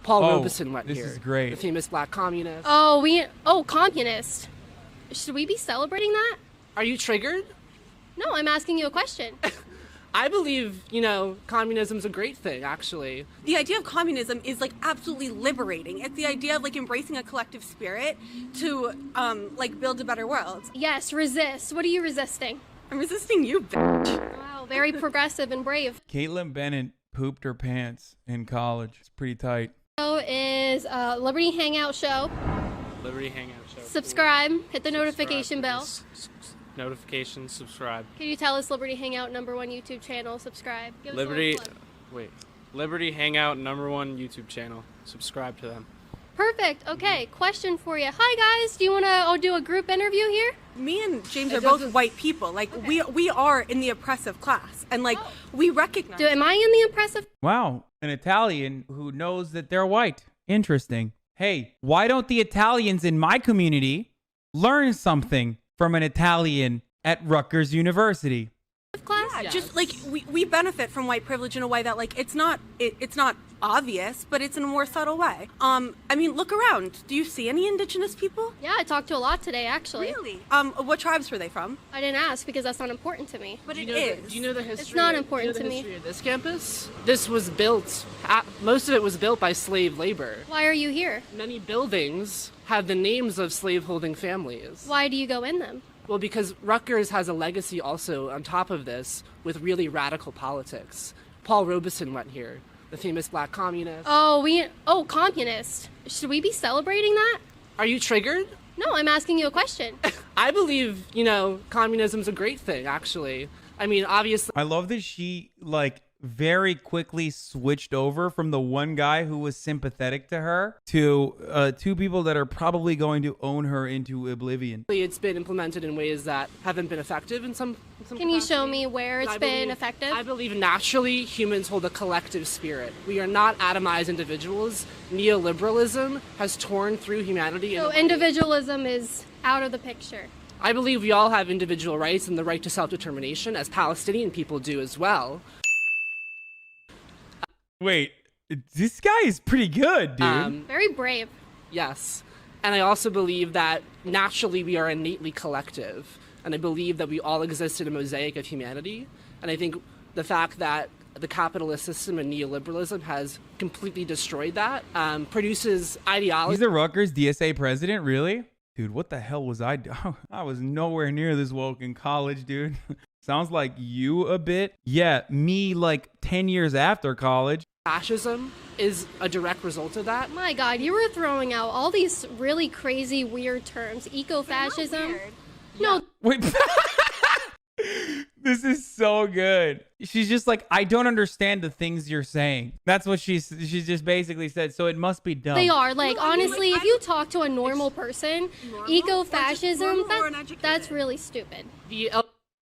Paul Robeson went this here. is great. The famous black communist. Oh, communist. Should we be celebrating that? Are you triggered? No, I'm asking you a question. I believe, communism's a great thing, actually. The idea of communism is like absolutely liberating. It's the idea of like embracing a collective spirit to build a better world. Yes, resist. What are you resisting? I'm resisting you, bitch. Wow, very progressive and brave. Caitlin Bennett pooped her pants in college. It's pretty tight. Show is Liberty Hangout Show. Liberty Hangout Show. Subscribe. Hit the notification bell. Notifications, subscribe. Can you tell us Liberty Hangout #1 YouTube channel? Subscribe. Give us a little plug. Liberty Hangout #1 YouTube channel. Subscribe to them. Perfect. Okay, question for you. Hi guys, do you want to do a group interview here? Me and James are both white people. Like we are in the oppressive class, and we recognize. Am I in the oppressive? Wow, an Italian who knows that they're white. Interesting. Hey, why don't the Italians in my community learn something from an Italian at Rutgers University? Class? Yeah, just like we benefit from white privilege in a way that it's not obvious, but it's in a more subtle way. I mean, look around. Do you see any indigenous people? Yeah, I talked to a lot today, actually. Really? What tribes were they from? I didn't ask because that's not important to me. But Do it is. do you know the history? It's not important do you know to the me. history of this campus? This was built. Most of it was built by slave labor. Why are you here? Many buildings have the names of slaveholding families. Why do you go in them? Well, because Rutgers has a legacy also on top of this with really radical politics. Paul Robeson went here, the famous black communist. Oh, communist. Should we be celebrating that? Are you triggered? No, I'm asking you a question. I believe, communism's a great thing, actually. I mean, obviously. I love that she very quickly switched over from the one guy who was sympathetic to her to two people that are probably going to own her into oblivion. It's been implemented in ways that haven't been effective in some Can you show me where it's been effective? I believe naturally humans hold a collective spirit. We are not atomized individuals. Neoliberalism has torn through humanity. So individualism is out of the picture. I believe we all have individual rights and the right to self-determination, as Palestinian people do as well. Wait, this guy is pretty good, dude. Very brave. Yes. And I also believe that naturally we are innately collective. And I believe that we all exist in a mosaic of humanity. And I think the fact that the capitalist system and neoliberalism has completely destroyed that produces ideology. He's the Rutgers DSA president, really? Dude, what the hell was I doing? I was nowhere near this woke in college, dude. Sounds like you a bit. Yeah, me 10 years after college. Fascism is a direct result of that. My God, you were throwing out all these really crazy, weird terms. Eco-fascism. No. Wait. This is so good. She's just like, I don't understand the things you're saying. That's what she's just basically said. So it must be dumb. They are. Honestly, if you talk to a normal person, eco-fascism, that's really stupid. The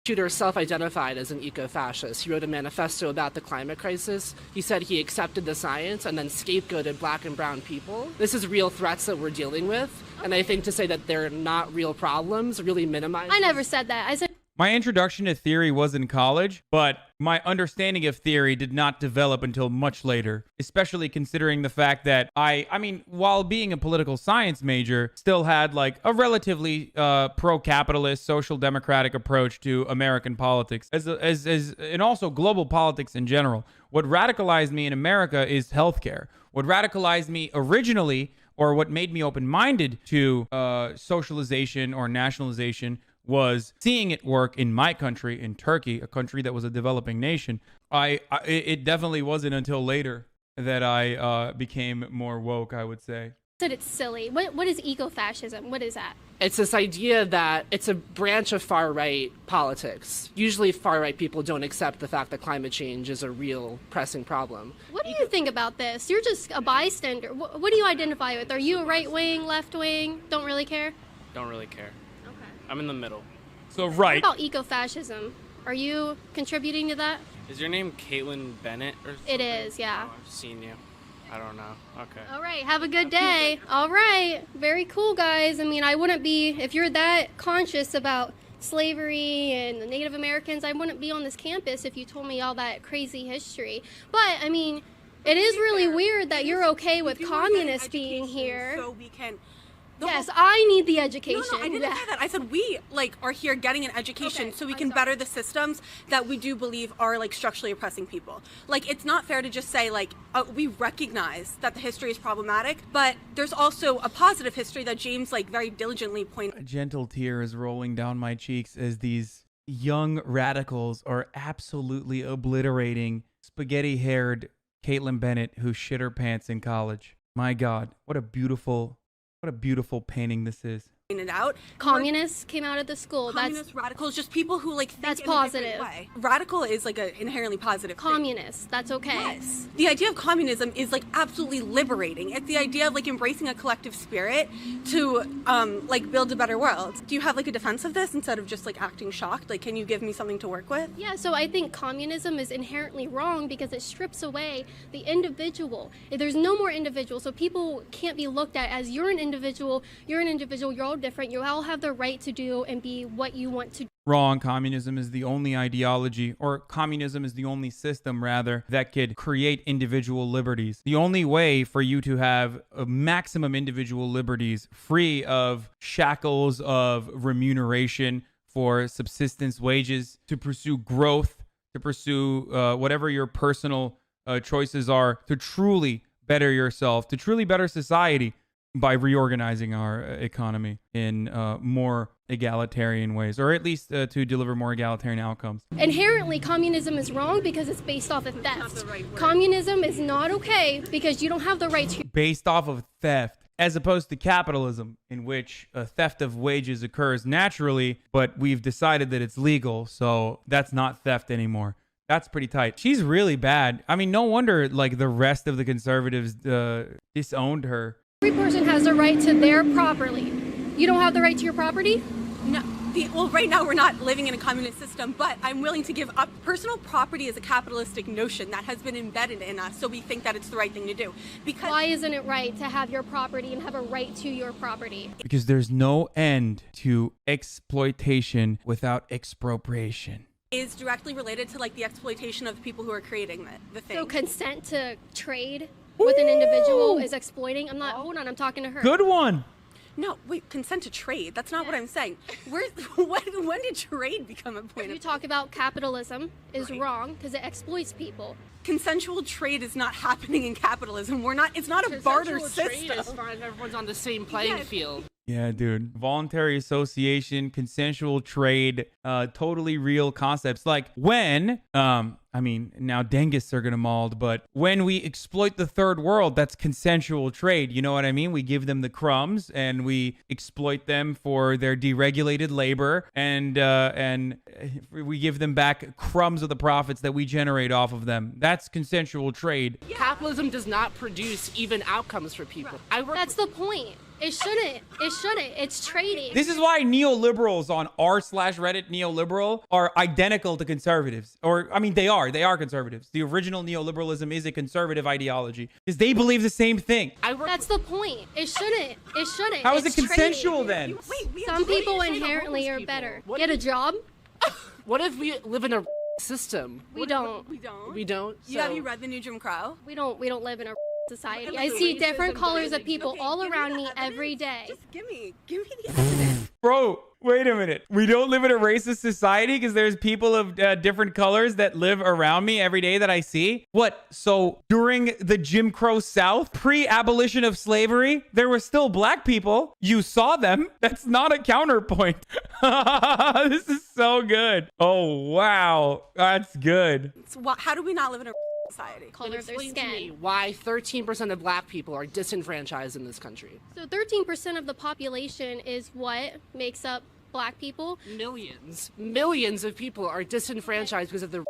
shooter self-identified as an eco-fascist. He wrote a manifesto about the climate crisis. He said he accepted the science and then scapegoated black and brown people. This is real threats that we're dealing with. Okay. And I think to say that they're not real problems really minimizes. I never said that. I said my introduction to theory was in college, but my understanding of theory did not develop until much later, especially considering the fact that I mean, while being a political science major, still had a relatively pro-capitalist, social democratic approach to American politics, and also global politics in general. What radicalized me in America is healthcare. What radicalized me originally, or what made me open-minded to socialization or nationalization, was seeing it work in my country, in Turkey, a country that was a developing nation. It definitely wasn't until later that I became more woke, I would say. Said it's silly. What is eco-fascism? What is that? It's this idea that it's a branch of far-right politics. Usually far-right people don't accept the fact that climate change is a real pressing problem. What do you think about this? You're just a bystander. What do you identify with? Are you a right-wing, left-wing? Don't really care? Don't really care. I'm in the middle. So right. What about eco-fascism? Are you contributing to that? Is your name Caitlin Bennett or something? It is, yeah. Oh, I've seen you. I don't know. Okay. All right, have a good day. All right, very cool, guys. I mean, I wouldn't be, if you're that conscious about slavery and the Native Americans, I wouldn't be on this campus if you told me all that crazy history. But, I mean, It is really weird that It you're is- okay with we do wanna get an communists being education here. So we can. Yes, I need the education. No, I didn't say that. I said we are here getting an education Okay, so we I'm can sorry. better the systems that we do believe are structurally oppressing people. It's not fair to just say we recognize that the history is problematic, but there's also a positive history that James very diligently pointed. A gentle tear is rolling down my cheeks as these young radicals are absolutely obliterating spaghetti-haired Caitlin Bennett who shit her pants in college. My God, what a beautiful painting this is. Out. Communists came out of the school. Communist radicals, just people who think That's in a different positive. way. Radical is an inherently positive thing. Communists. That's okay. Yes. The idea of communism is absolutely liberating. It's the idea of embracing a collective spirit to build a better world. Do you have a defense of this instead of just acting shocked? Can you give me something to work with? Yeah, so I think communism is inherently wrong because it strips away the individual. There's no more individual, so people can't be looked at as you're an individual, you're all different, you all have the right to do and be what you want to do. Wrong. Communism is the only ideology, or communism is the only system, rather, that could create individual liberties. The only way for you to have a maximum individual liberties free of shackles of remuneration for subsistence wages, to pursue growth, to pursue whatever your personal choices are, to truly better yourself, to truly better society, by reorganizing our economy in more egalitarian ways, or at least to deliver more egalitarian outcomes. Inherently, communism is wrong because it's based off of theft. the right word. Communism is not okay because you don't have the right to. Based off of theft, as opposed to capitalism, in which theft of wages occurs naturally, but we've decided that it's legal, so that's not theft anymore. That's pretty tight. She's really bad. I mean, no wonder the rest of the conservatives disowned her. Every person has the right to their property. You don't have the right to your property? No. Right now we're not living in a communist system, but I'm willing to give up. Personal property is a capitalistic notion that has been embedded in us, so we think that it's the right thing to do. Because Why isn't it right to have your property and have a right to your property? Because there's no end to exploitation without expropriation. is directly related to the exploitation of the people who are creating the thing. So consent to trade with an individual is exploiting? Hold on, I'm talking to her. Good one. No, wait, consent to trade. That's not what I'm saying. When did trade become a point You of talk about capitalism is Right. wrong because it exploits people. consensual trade is not happening in capitalism. It's not a barter Consensual trade system. is fine if everyone's on the same playing Yes. field. Yeah, dude. Voluntary association, consensual trade, totally real concepts. When, now Dengists are gonna mauled, but when we exploit the third world, that's consensual trade. You know what I mean? We give them the crumbs and we exploit them for their deregulated labor, and we give them back crumbs of the profits that we generate off of them. That's consensual trade. Capitalism does not produce even outcomes for people. That's the point. It shouldn't. It's trading. This is why neoliberals on r/Reddit neoliberal are identical to conservatives. They are conservatives. The original neoliberalism is a conservative ideology because they believe the same thing. That's the point. It shouldn't. How is it It's trading. consensual then? Some people inherently are better. Get a job? What if we live in a system? We don't. We don't. We don't. Have So- you read the new Jim Crow? We don't live in a society. Look I at the see racism different that colors is- of people Okay, all give me around the me evidence. every day. Just give me the evidence. Bro, wait a minute. We don't live in a racist society because there's people of different colors that live around me every day that I see? What? So during the Jim Crow South, pre-abolition of slavery, there were still black people. You saw them. That's not a counterpoint. This is so good. Oh, wow. That's good. So how do we not live in a society? Color of their Explain to me skin. why 13% of black people are disenfranchised in this country. So 13% of the population is what makes up black people. Millions of people are disenfranchised because of the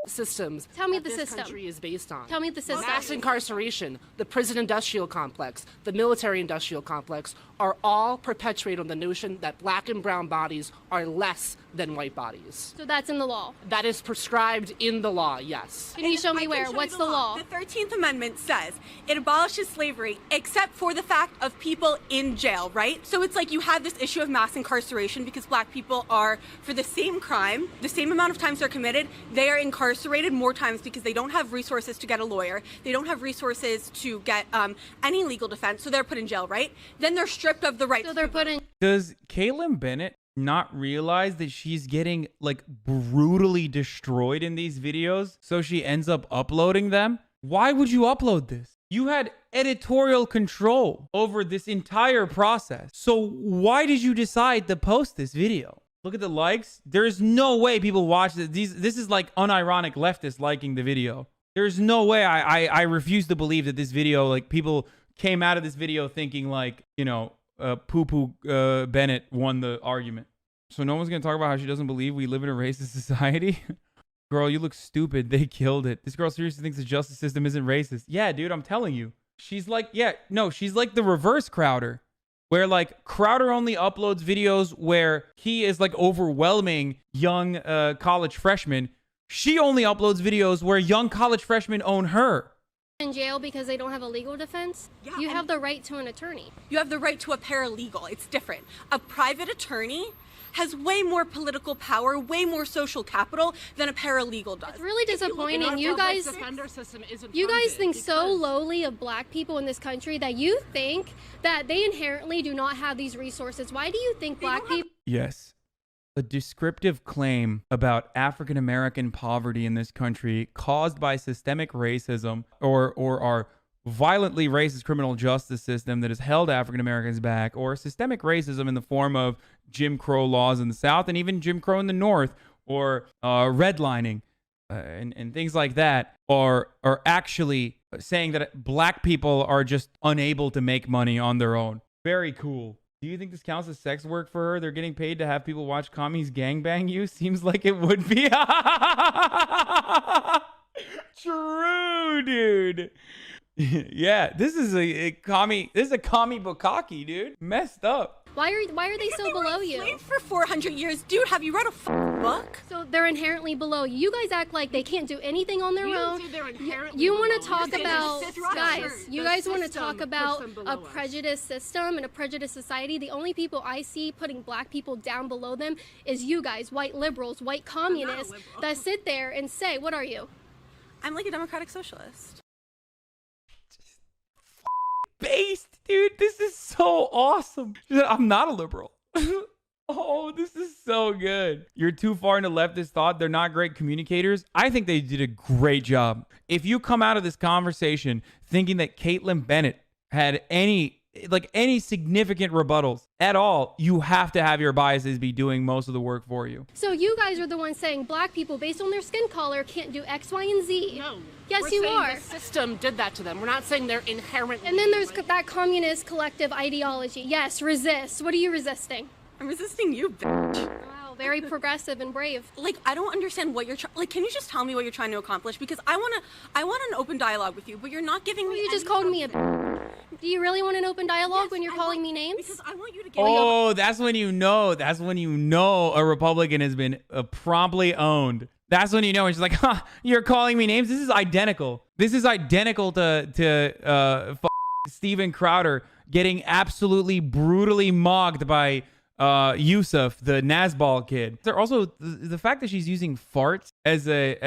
systems Tell me that the this system. country is based on. Tell me the system. Mass incarceration, the prison industrial complex, the military industrial complex are all perpetuated on the notion that black and brown bodies are less than white bodies. So that's in the law. That is prescribed in the law, yes. Can you show me where? What's the law? The 13th Amendment says it abolishes slavery except for the fact of people in jail, right? So it's like you have this issue of mass incarceration because black people are, for the same crime, the same amount of times they're committed, they are incarcerated more times because they don't have resources to get a lawyer. They don't have resources to get any legal defense, so they're put in jail, right? Then they're stripped of the right. So they're put in. Does Caitlyn Bennett not realize that she's getting like brutally destroyed in these videos, so she ends up uploading them? Why would you upload this? You had editorial control over this entire process. So why did you decide to post this video? Look at the likes. There's no way people watch this. This is like unironic leftists liking the video. There's no way. I refuse to believe that this video, like, people came out of this video thinking like, you know, Bennett won the argument. So no one's gonna talk about how she doesn't believe we live in a racist society. Girl, you look stupid. They killed it. This girl seriously thinks the justice system isn't racist. Yeah, dude, I'm telling you. She's like, yeah, no, she's like the reverse Crowder, where like Crowder only uploads videos where he is like overwhelming young college freshmen. She only uploads videos where young college freshmen own her. In jail because they don't have a legal defense. Yeah, you have the right to an attorney. You have the right to a paralegal. It's different. A private attorney has way more political power, way more social capital than a paralegal does. It's really disappointing. You guys think so lowly of black people in this country that you think that they inherently do not have these resources. Why do you think black people? Yes. A descriptive claim about African American poverty in this country caused by systemic racism or our violently racist criminal justice system that has held African Americans back, or systemic racism in the form of Jim Crow laws in the South and even Jim Crow in the North, or redlining and things like that, are actually saying that black people are just unable to make money on their own. Very cool. Do you think this counts as sex work for her? They're getting paid to have people watch commies gangbang you? Seems like it would be. True, dude. Yeah, this is a commie bukkake, dude. Messed up. Why are they so below you? Enslaved for 400 years. Dude, have you read a book? So they're inherently below you. You guys act like they can't do anything on their own. You want to talk about, guys, you guys want to talk about a prejudiced system and a prejudiced society. The only people I see putting black people down below them is you guys, white liberals, white communists, that sit there and say, what are you? I'm like a democratic socialist. Based, dude. This is so awesome. I'm not a liberal. Oh, this is so good. You're too far into leftist thought. They're not great communicators. I think they did a great job. If you come out of this conversation thinking that Caitlyn Bennett had any significant rebuttals at all, you have to have your biases be doing most of the work for you. So you guys are the ones saying black people, based on their skin color, can't do X, Y, and Z. No. Yes, you are. The system did that to them. We're not saying they're inherently. And then there's that communist collective ideology. Yes, resist. What are you resisting? I'm resisting you, bitch. Wow, very progressive and brave. Like, I don't understand what you're trying. Like, can you just tell me what you're trying to accomplish? Because I want an open dialogue with you, but you're not giving me. You just called me a. Do you really want an open dialogue when you're calling me names? Because I want you to get. Oh, that's when you know. That's when you know a Republican has been promptly owned. That's when you know. And she's like, huh, you're calling me names? This is identical. This is identical to Steven Crowder getting absolutely brutally mocked by Yusuf, the Nazball kid. They're also the fact that she's using farts as a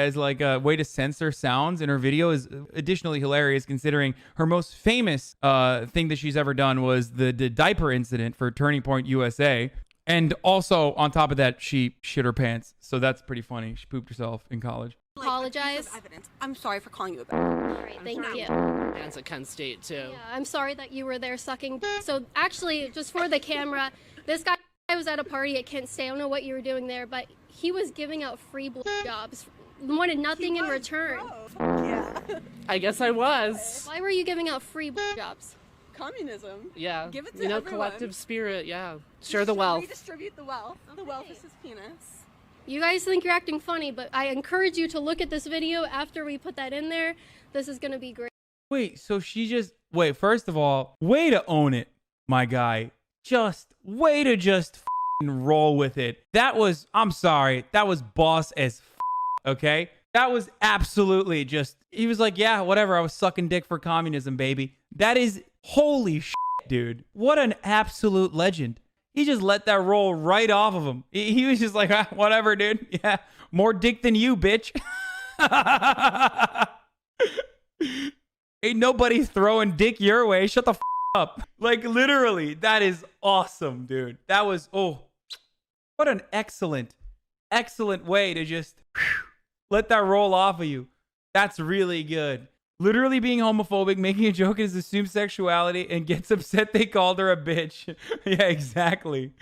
way to censor sounds in her video is additionally hilarious, considering her most famous thing that she's ever done was the diaper incident for Turning Point USA. And also, on top of that, she shit her pants. So that's pretty funny. She pooped herself in college. Apologize. Evidence. I'm sorry for calling you a bitch. All right, thank you. Fans at Kent State, too. Yeah, I'm sorry that you were there sucking. So actually, just for the camera, this guy was at a party at Kent State. I don't know what you were doing there, but he was giving out free jobs. Wanted nothing in return. Yeah. I guess I was. Why were you giving out free jobs? Communism. Yeah. Give it to everyone. collective spirit, yeah. Share the wealth. Redistribute the wealth. The wealth is his penis. You guys think you're acting funny, but I encourage you to look at this video after we put that in there. This is going to be great. Wait, so first of all, way to own it, my guy. Way to roll with it. That was, I'm sorry, that was boss as okay? That was absolutely just, he was like, yeah, whatever, I was sucking dick for communism, baby. That is, holy shit, dude. What an absolute legend. He just let that roll right off of him. He was just like, ah, whatever, dude. Yeah, more dick than you, bitch. Ain't nobody throwing dick your way. Shut the up. Like, literally, that is awesome, dude. That was, oh, what an excellent way to just let that roll off of you. That's really good. Literally being homophobic, making a joke is assumed sexuality, and gets upset they called her a bitch. Yeah, exactly.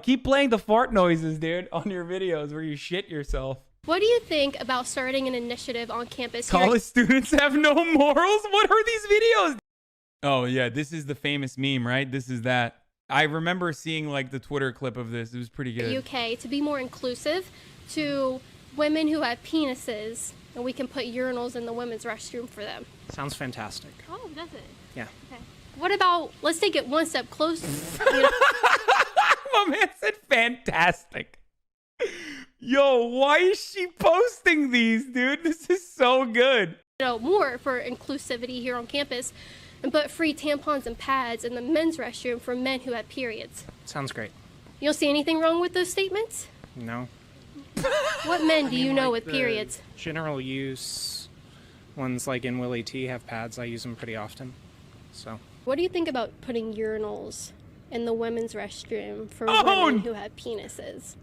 Keep playing the fart noises, dude, on your videos where you shit yourself. What do you think about starting an initiative on campus here? College students have no morals? What are these videos? Oh, yeah, this is the famous meme, right? This is that. I remember seeing, like, the Twitter clip of this. It was pretty good. UK to be more inclusive to women who have penises, and we can put urinals in the women's restroom for them. Sounds fantastic. Oh, does it? Yeah. Okay. What about, let's take it one step closer. My man said fantastic. Yo, why is she posting these, dude? This is so good. More for inclusivity here on campus, and put free tampons and pads in the men's restroom for men who have periods. Sounds great. You don't see anything wrong with those statements? No. What men do you know like with periods? General use ones like in Willie T have pads. I use them pretty often. So. What do you think about putting urinals in the women's restroom for women who have penises?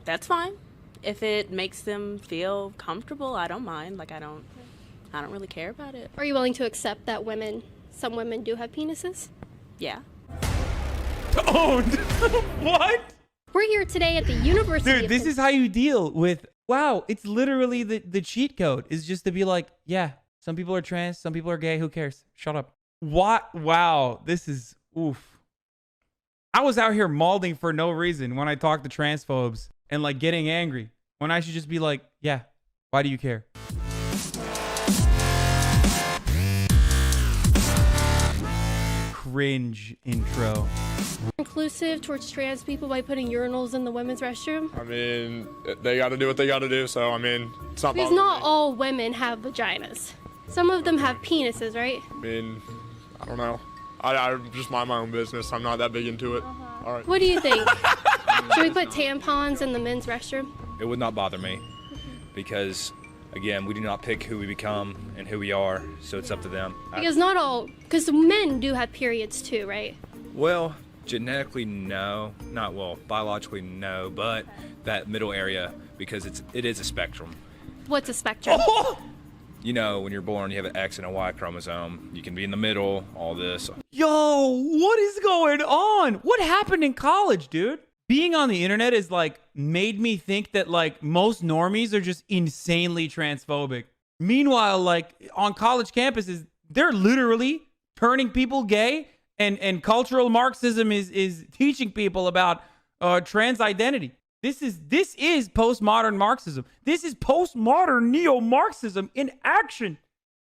That's fine. If it makes them feel comfortable, I don't mind. Like I don't really care about it. Are you willing to accept that some women do have penises? Yeah. Owned. What? We're here today at the University Dude, this is how you deal with, wow, it's literally the cheat code is just to be like, yeah, some people are trans, some people are gay, who cares? Shut up. What? Wow, this is, oof. I was out here malding for no reason when I talked to transphobes and like getting angry when I should just be like, yeah, why do you care? Cringe intro. Inclusive towards trans people by putting urinals in the women's restroom? I mean, they got to do what they got to do, so I mean, it's not. Because not all women have vaginas. Some of them have penises, right? I mean, I don't know. I just mind my own business. I'm not that big into it. All right. What do you think? Should we put tampons in the men's restroom? It would not bother me because, again, we do not pick who we become and who we are, so it's up to them. Because men do have periods too, right? Well, genetically, no. Biologically, no, but that middle area, because it is a spectrum. What's a spectrum? You know, when you're born, you have an X and a Y chromosome. You can be in the middle, all this. Yo, what is going on? What happened in college, dude? Being on the internet is like made me think that like most normies are just insanely transphobic. Meanwhile, like on college campuses, they're literally turning people gay, and cultural Marxism is teaching people about trans identity. This is postmodern Marxism. This is postmodern neo-Marxism in action.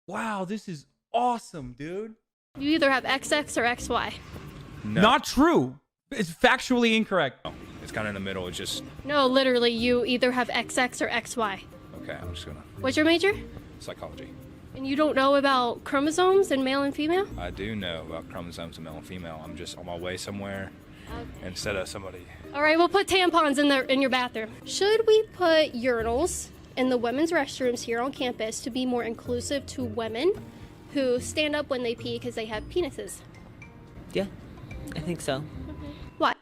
Wow, this is awesome, dude. You either have XX or XY. No. Not true. It's factually incorrect. No, it's kind of in the middle. It's just... No, literally, you either have XX or XY. Okay, I'm just gonna... What's your major? Psychology. And you don't know about chromosomes and male and female? I do know about chromosomes and male and female. I'm just on my way somewhere instead of somebody... All right, we'll put tampons in your bathroom. Should we put urinals in the women's restrooms here on campus to be more inclusive to women who stand up when they pee because they have penises? Yeah, I think so. Why?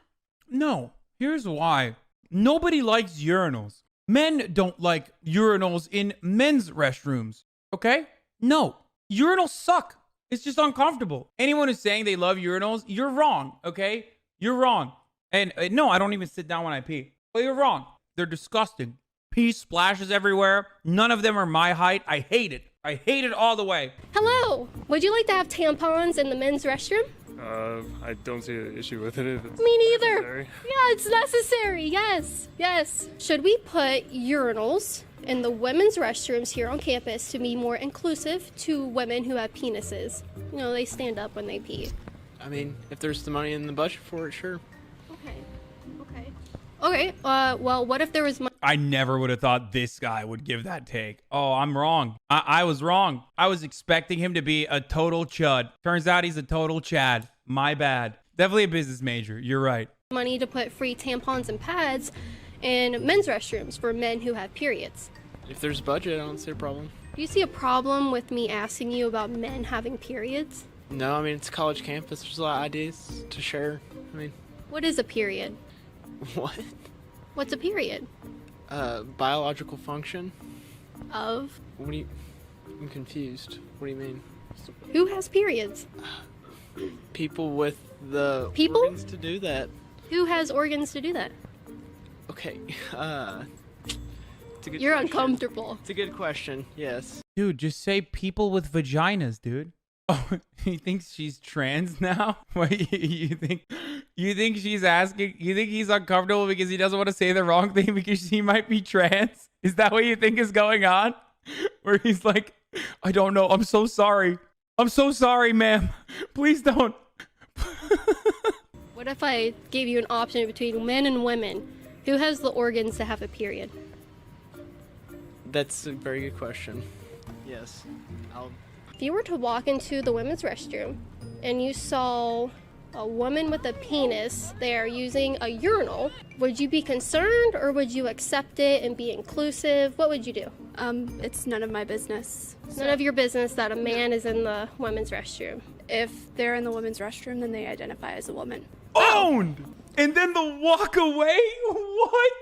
No. Here's why. Nobody likes urinals. Men don't like urinals in men's restrooms. Okay? No. Urinals suck. It's just uncomfortable. Anyone who's saying they love urinals, you're wrong. Okay? You're wrong. And no, I don't even sit down when I pee. But you're wrong. They're disgusting. Pee splashes everywhere. None of them are my height. I hate it. I hate it all the way. Hello. Would you like to have tampons in the men's restroom? I don't see an issue with it. If it's Me neither. necessary. Yeah, it's necessary. Yes. Yes. Should we put urinals in the women's restrooms here on campus to be more inclusive to women who have penises? You know, they stand up when they pee. I mean, if there's the money in the budget for it, sure. Okay. Okay, well, what if there was I never would have thought this guy would give that take. Oh, I'm wrong. I was wrong. I was expecting him to be a total chud. Turns out he's a total Chad. My bad. Definitely a business major. You're right. money to put free tampons and pads in men's restrooms for men who have periods? If there's budget, I don't see a problem. Do you see a problem with me asking you about men having periods? No, I mean, it's a college campus. There's a lot of ideas to share. I mean, What is a period? what? What's a period? Biological function? Of What do you... I'm confused. What do you mean? who has periods? People with the People? organs to do that. Who has organs to do that? Okay, it's a good You're question. uncomfortable. It's a good question, yes. Dude, just say people with vaginas, dude. Oh, he thinks she's trans now? Wait, you think she's asking, you think he's uncomfortable because he doesn't want to say the wrong thing because she might be trans? Is that what you think is going on? Where he's like, I don't know, I'm so sorry. I'm so sorry, ma'am. Please don't. What if I gave you an option between men and women? Who has the organs to have a period? That's a very good question. Yes. If you were to walk into the women's restroom and you saw a woman with a penis there using a urinal, would you be concerned or would you accept it and be inclusive? What would you do? It's none of my business. It's none of your business that a man is in the women's restroom. If they're in the women's restroom, then they identify as a woman. Owned! And then the walk away? What?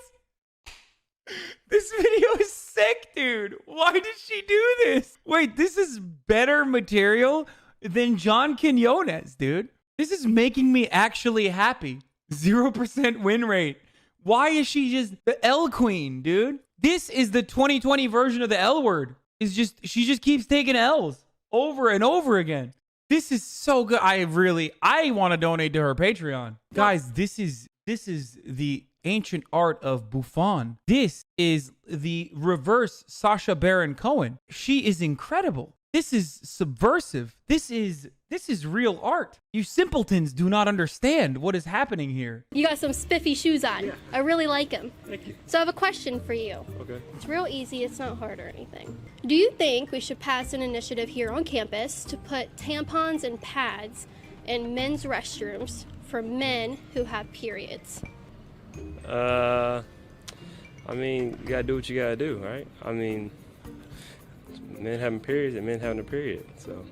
This video is sick, dude. Why did she do this? Wait, this is better material than John Quinones, dude. This is making me actually happy. 0% win rate. Why is she just the L queen, dude? This is the 2020 version of the L word. She just keeps taking L's over and over again. This is so good. I want to donate to her Patreon. Guys, this is the ancient art of Buffon. This is the reverse Sacha Baron Cohen. She is incredible. This is subversive. This is real art. You simpletons do not understand what is happening here. You got some spiffy shoes on. Yeah. I really like them. Thank you. So I have a question for you. Okay. It's real easy. It's not hard or anything. Do you think we should pass an initiative here on campus to put tampons and pads in men's restrooms for men who have periods? I mean, you gotta do what you gotta do, right? I mean, men having periods and men having a period. So,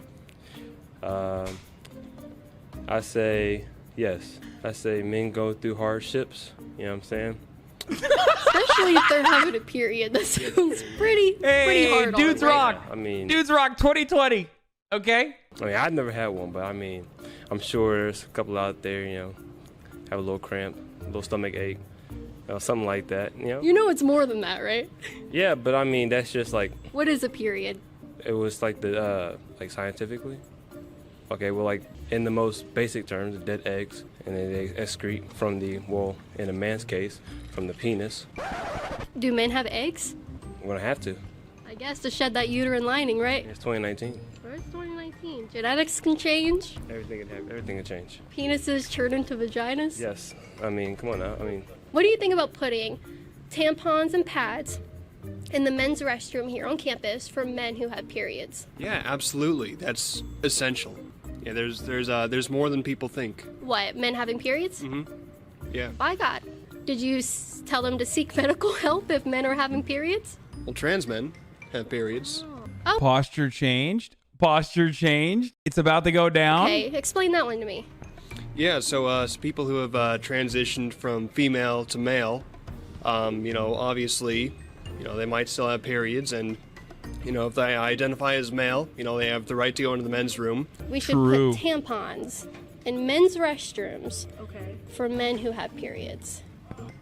I say yes. I say men go through hardships. You know what I'm saying? Especially if they're having a period. That sounds pretty hard. Dudes on them, rock. right? I mean, Dudes rock 2020. Okay? I mean, I've never had one, but I mean, I'm sure there's a couple out there, you know, have a little cramp, a little stomach ache, you know, something like that, you know? You know it's more than that, right? Yeah, but I mean, that's just like, What is a period? it was like the, like scientifically. Okay, well, like in the most basic terms, dead eggs, and then they excrete from the, well, in a man's case, from the penis. Do men have eggs? I'm gonna have to. I guess to shed that uterine lining, right? It's 2019. Or it's 2019. Genetics can change. Everything can happen. Everything can change. Penises turn into vaginas. Yes. I mean, come on now. I mean, What do you think about putting tampons and pads in the men's restroom here on campus for men who have periods? Yeah, absolutely. That's essential. Yeah, there's more than people think. What, men having periods? Mm-hmm. Yeah. By God. Did you tell them to seek medical help if men are having periods? Well, trans men have periods. Oh. Posture changed. Posture changed. It's about to go down. Okay, explain that one to me. Yeah, so people who have transitioned from female to male, you know, obviously, you know, they might still have periods, and you know, if they identify as male, you know, they have the right to go into the men's room. We should put tampons in men's restrooms for men who have periods.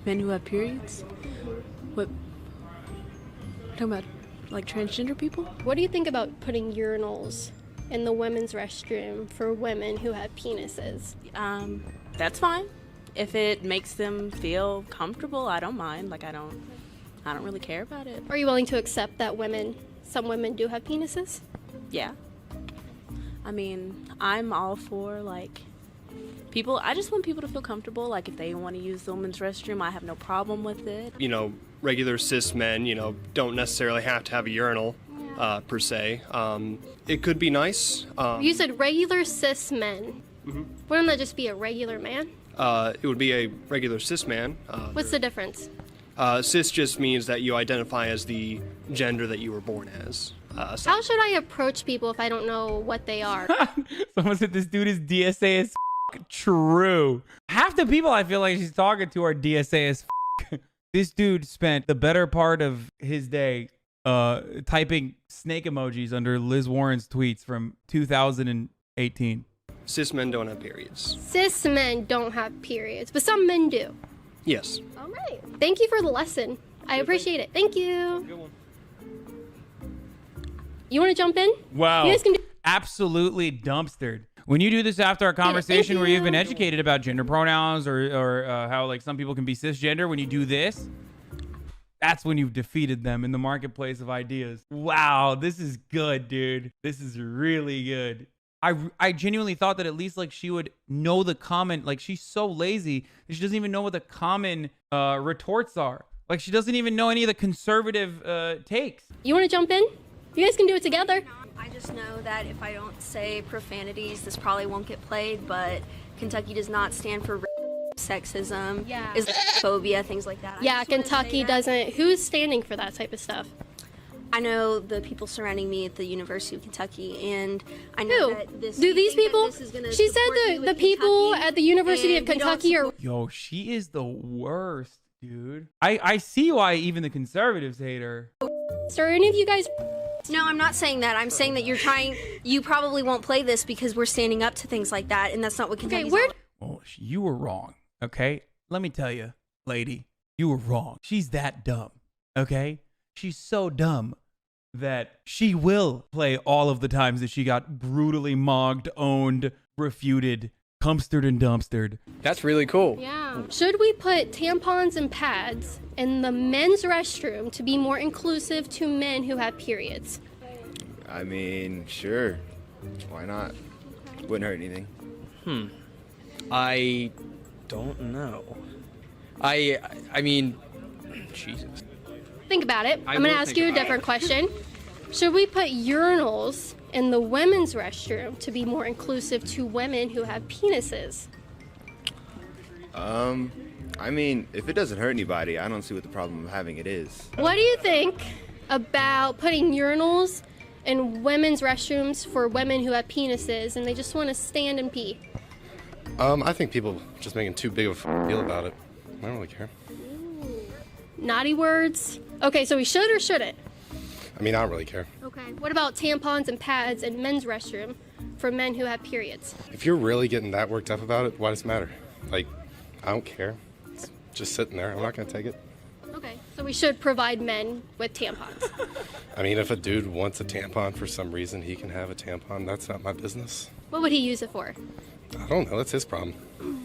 Men who have periods? What? Talking about like transgender people? What do you think about putting urinals in the women's restroom for women who have penises? That's fine. If it makes them feel comfortable, I don't mind. Like I don't really care about it. Are you willing to accept that some women do have penises? Yeah. I mean, I'm all for like I just want people to feel comfortable. Like, if they want to use the women's restroom, I have no problem with it. You know, regular cis men, you know, don't necessarily have to have a urinal, per se. It could be nice. You said regular cis men. Wouldn't that just be a regular man? It would be a regular cis man. What's the difference? Cis just means that you identify as the gender that you were born as. How should I approach people if I don't know what they are? Someone said this dude is DSA as true. Half the people I feel like she's talking to are DSA as This dude spent the better part of his day typing snake emojis under Liz Warren's tweets from 2018. Cis men don't have periods. Cis men don't have periods, but some men do. Yes. All right. Thank you for the lesson. I appreciate it. Thank you. Good one. You want to jump in? Wow. You guys can do- Absolutely dumpstered. When you do this after our conversation where you've been educated about gender pronouns or how like some people can be cisgender, when you do this, that's when you've defeated them in the marketplace of ideas. Wow, this is good, dude. This is really good. I genuinely thought that at least like she would know the common, like she's so lazy that she doesn't even know what the common retorts are. Like she doesn't even know any of the conservative takes. You want to jump in? You guys can do it together. I just know that if I don't say profanities, this probably won't get played, but Kentucky does not stand for sexism, Islamophobia, things like that. Yeah, Kentucky doesn't. Who's standing for that type of stuff? I know the people surrounding me at the University of Kentucky, and I know that this. Do these people? She said the people at the University of Kentucky are. Yo, she is the worst, dude. I see why even the conservatives hate her. Are any of you guys? No, I'm not saying that. I'm saying that you probably won't play this because we're standing up to things like that, and that's not what Kentucky's all about. Oh, you were wrong, okay? Let me tell you, lady, you were wrong. She's that dumb, okay? She's so dumb that she will play all of the times that she got brutally mogged, owned, refuted, cumstered, and dumpstered. That's really cool. Yeah. Should we put tampons and pads in the men's restroom to be more inclusive to men who have periods? I mean, sure. Why not? Wouldn't hurt anything. I don't know. I mean, Jesus. Think about it. I'm going to ask you a different question. Should we put urinals in the women's restroom to be more inclusive to women who have penises? I mean, if it doesn't hurt anybody, I don't see what the problem of having it is. What do you think about putting urinals in women's restrooms for women who have penises and they just want to stand and pee? I think people just making too big of a deal about it. I don't really care. Naughty words. Okay, so we should or shouldn't? I mean, I don't really care. Okay. What about tampons and pads in men's restroom for men who have periods? If you're really getting that worked up about it, why does it matter? Like, I don't care. It's just sitting there. I'm not going to take it. Okay, so we should provide men with tampons. I mean, if a dude wants a tampon for some reason, he can have a tampon. That's not my business. What would he use it for? I don't know. That's his problem.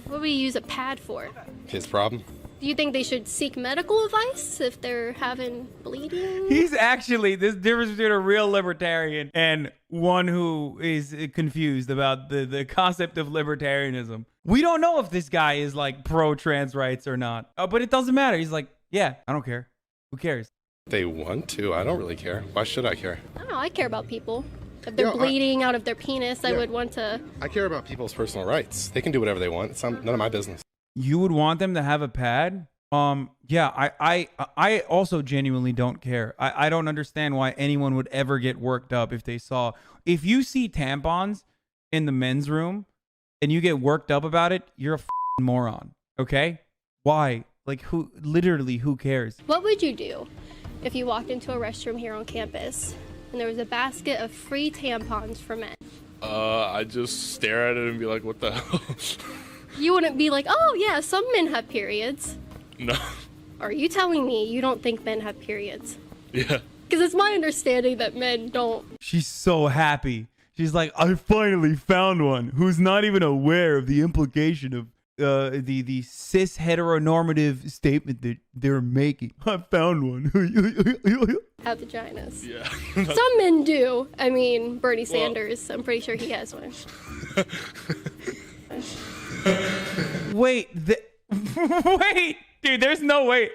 What would he use a pad for? His problem. Do you think they should seek medical advice if they're having bleeding? He's actually, this difference between a real libertarian and one who is confused about the concept of libertarianism. We don't know if this guy is like pro-trans rights or not, but it doesn't matter. He's like, yeah, I don't care. Who cares? They want to. I don't really care. Why should I care? I don't know. I care about people. If they're bleeding out of their penis, I would want to... I care about people's personal rights. They can do whatever they want. It's none of my business. You would want them to have a pad? Yeah, I also genuinely don't care. I don't understand why anyone would ever get worked up if they saw... If you see tampons in the men's room and you get worked up about it, you're a moron, okay? Why? Like, who cares? What would you do if you walked into a restroom here on campus and there was a basket of free tampons for men? I'd just stare at it and be like, what the hell? You wouldn't be like, oh yeah, some men have periods. No. Are you telling me you don't think men have periods? Yeah. Because it's my understanding that men don't. She's so happy. She's like, I finally found one who's not even aware of the implication of the cis heteronormative statement that they're making. I found one. Have vaginas. Yeah. Some men do. I mean, Bernie Sanders, I'm pretty sure he has one. Wait, wait, dude, there's no way.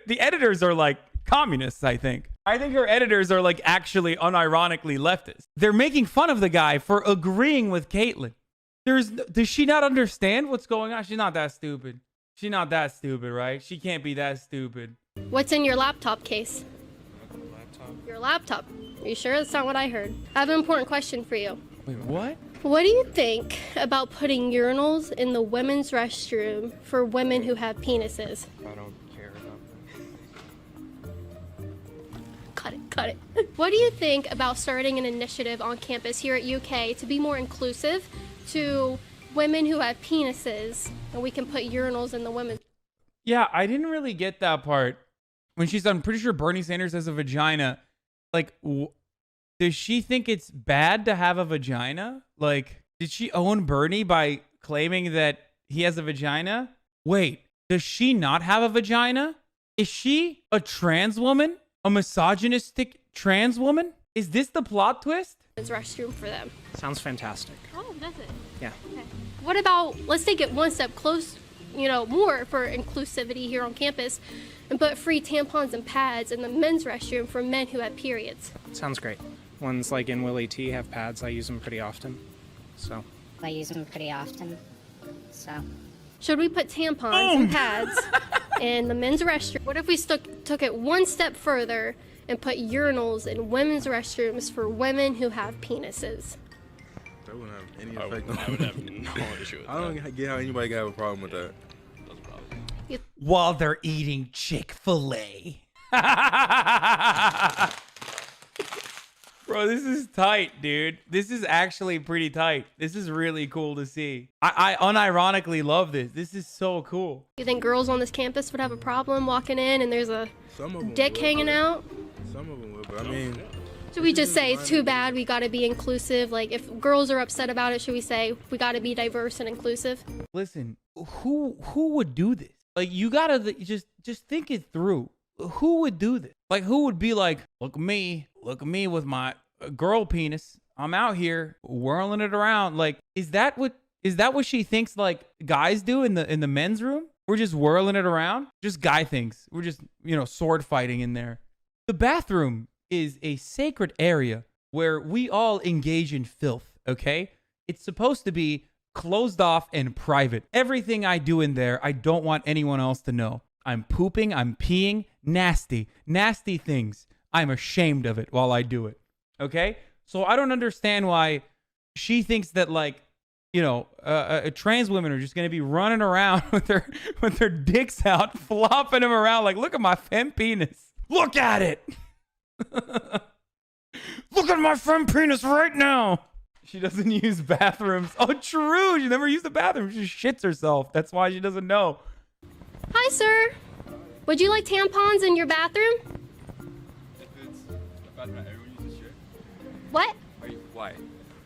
The editors are like communists, I think. I think her editors are like actually unironically leftist. They're making fun of the guy for agreeing with Caitlyn. Does she not understand what's going on? She's not that stupid. She's not that stupid, right? She can't be that stupid. What's in your laptop case? Your laptop. Are you sure that's not what I heard? I have an important question for you. Wait, what? What do you think about putting urinals in the women's restroom for women who have penises? I don't care about that. Cut it. What do you think about starting an initiative on campus here at UK to be more inclusive to women who have penises, and we can put urinals in the women's? Yeah, I didn't really get that part. When she said, I'm pretty sure Bernie Sanders has a vagina. Like, does she think it's bad to have a vagina? Like, did she own Bernie by claiming that he has a vagina? Wait, does she not have a vagina? Is she a trans woman? A misogynistic trans woman? Is this the plot twist? Restroom for them. Sounds fantastic. Oh, does it? Yeah. Okay. What about, let's take it one step close, more for inclusivity here on campus, and put free tampons and pads in the men's restroom for men who have periods. Sounds great. Ones like in Willie T have pads. I use them pretty often. So. I use them pretty often. So. Should we put tampons and pads in the men's restroom? What if we took it one step further and put urinals in women's restrooms for women who have penises? That wouldn't have any effect on I would have no issue with that. I don't get how anybody can have a problem with that. While they're eating Chick-fil-A. Bro, this is tight, dude. This is actually pretty tight. This is really cool to see. I unironically love this. This is so cool. You think girls on this campus would have a problem walking in and there's a dick hanging out? Some of them would, but I mean... Should we just say it's too bad, we gotta be inclusive? Like, if girls are upset about it, should we say we gotta be diverse and inclusive? Listen, who would do this? Like, you gotta just think it through. Who would do this? Like, who would be like, look at me with my girl penis. I'm out here whirling it around. Like, is that what she thinks like guys do in the men's room? We're just whirling it around. Just guy things. We're just sword fighting in there. The bathroom is a sacred area where we all engage in filth. Okay, it's supposed to be closed off and private. Everything I do in there, I don't want anyone else to know. I'm pooping, I'm peeing, nasty things. I'm ashamed of it while I do it. Okay? So I don't understand why she thinks that trans women are just going to be running around with their dicks out, flopping them around like, look at my femme penis. Look at it. Look at my femme penis right now. She doesn't use bathrooms. Oh, true. She never used the bathroom. She shits herself. That's why she doesn't know. Hi, sir. Would you like tampons in your bathroom? If it's about everyone uses shit. What? Why?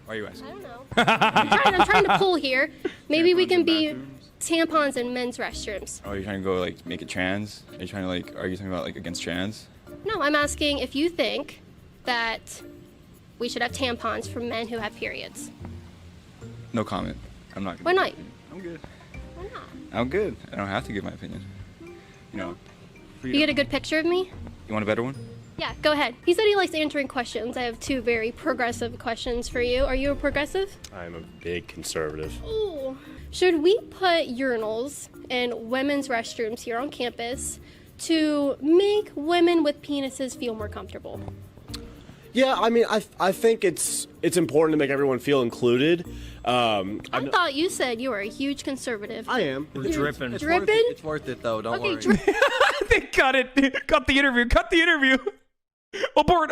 Why are you asking? I don't know. I'm trying to pull here. Maybe we can be tampons in men's restrooms. Oh, you're trying to go make it trans? Are you trying to are you talking about against trans? No, I'm asking if you think that we should have tampons for men who have periods. No comment. I'm not. Why not? I'm good. Why not? I'm good. I don't have to give my opinion. You get a good picture of me? You want a better one? Yeah, go ahead. He said he likes answering questions. I have two very progressive questions for you. Are you a progressive? I'm a big conservative. Ooh. Should we put urinals in women's restrooms here on campus to make women with penises feel more comfortable? Yeah, I mean, I think it's important to make everyone feel included. I thought you said you were a huge conservative. I am. Dripping. It's worth it though. Don't worry. They cut it. Cut the interview. Cut the interview. Abort.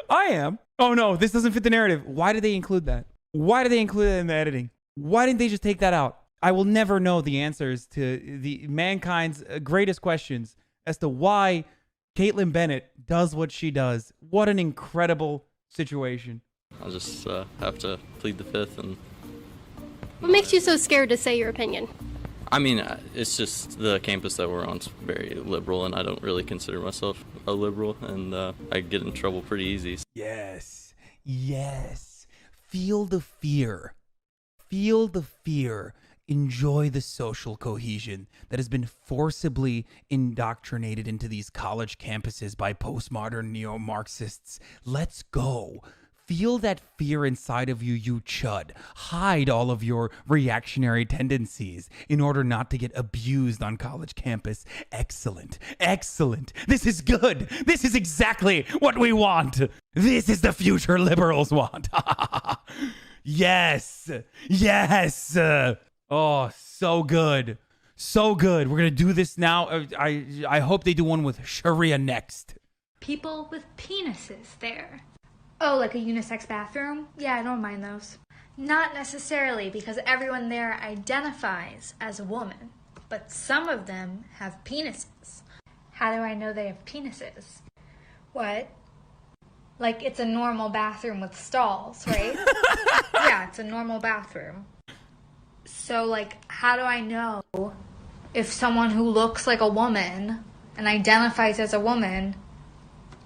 I am. Oh no, this doesn't fit the narrative. Why did they include that? Why did they include it in the editing? Why didn't they just take that out? I will never know the answers to the mankind's greatest questions as to why Caitlyn Bennett does what she does. What an incredible situation. I'll just have to plead the fifth. And what makes you so scared to say your opinion? I mean, it's just the campus that we're on is very liberal, and I don't really consider myself a liberal, and I get in trouble pretty easy. Yes. Feel the fear. Feel the fear. Enjoy the social cohesion that has been forcibly indoctrinated into these college campuses by postmodern neo-Marxists. Let's go. Feel that fear inside of you, you chud. Hide all of your reactionary tendencies in order not to get abused on college campus. Excellent. Excellent. This is good. This is exactly what we want. This is the future liberals want. Yes. Yes. Oh, so good. So good. We're going to do this now. I hope they do one with Sharia next. People with penises there. Oh, like a unisex bathroom? Yeah, I don't mind those. Not necessarily, because everyone there identifies as a woman. But some of them have penises. How do I know they have penises? What? Like, it's a normal bathroom with stalls, right? Yeah, it's a normal bathroom. So, like, how do I know if someone who looks like a woman and identifies as a woman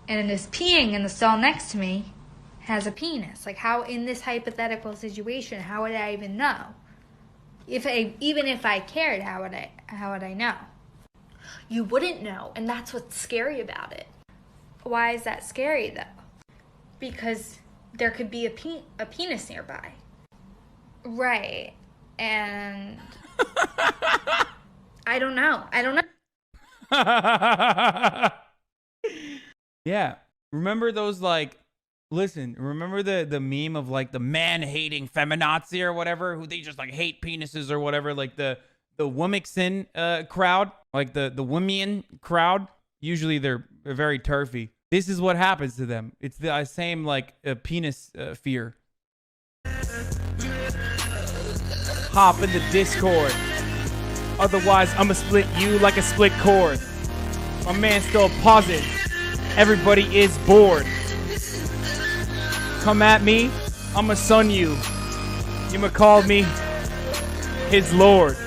and is peeing in the stall next to me has a penis? Like, how, in this hypothetical situation, how would I even know? Even if I cared, how would I know? You wouldn't know, and that's what's scary about it. Why is that scary, though? Because there could be a penis nearby. Right. And I don't know. Yeah. Remember those, like, remember the meme of, like, the man-hating feminazi or whatever, who they just, like, hate penises or whatever, like the Womixin crowd, like the Womian crowd. Usually they're very turfy. This is what happens to them. It's the same, like, penis fear. Hop in the Discord. Otherwise, I'ma split you like a split cord. My man's still pausing. Everybody is bored. Come at me, I'ma son you. You'ma call me his lord.